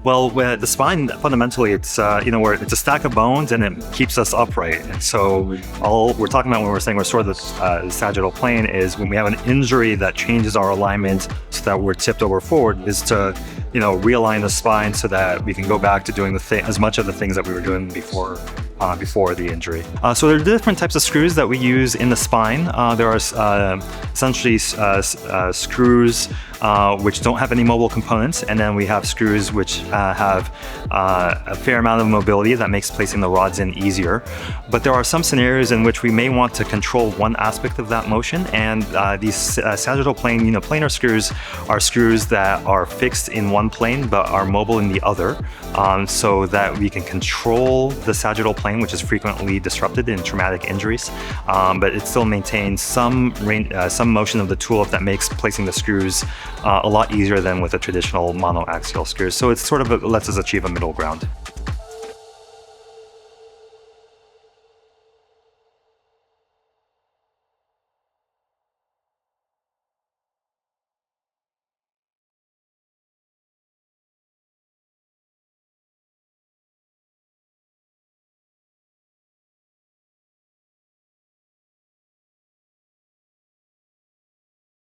Well, the spine fundamentally, it's it's a stack of bones and it keeps us upright. And so all we're talking about when we're saying we're sort of the sagittal plane is when we have an injury that changes our alignment so that we're tipped over forward, is to realign the spine so that we can go back to doing as much of the things that we were doing before the injury. So there are different types of screws that we use in the spine. There are essentially screws which don't have any mobile components, and then we have screws which have a fair amount of mobility that makes placing the rods in easier. But there are some scenarios in which we may want to control one aspect of that motion, and these sagittal plane, planar screws are screws that are fixed in one plane but are mobile in the other, so that we can control the sagittal plane, which is frequently disrupted in traumatic injuries, but it still maintains some motion of the tool that makes placing the screws a lot easier than with a traditional monoaxial screws. So it sort of lets us achieve a middle ground.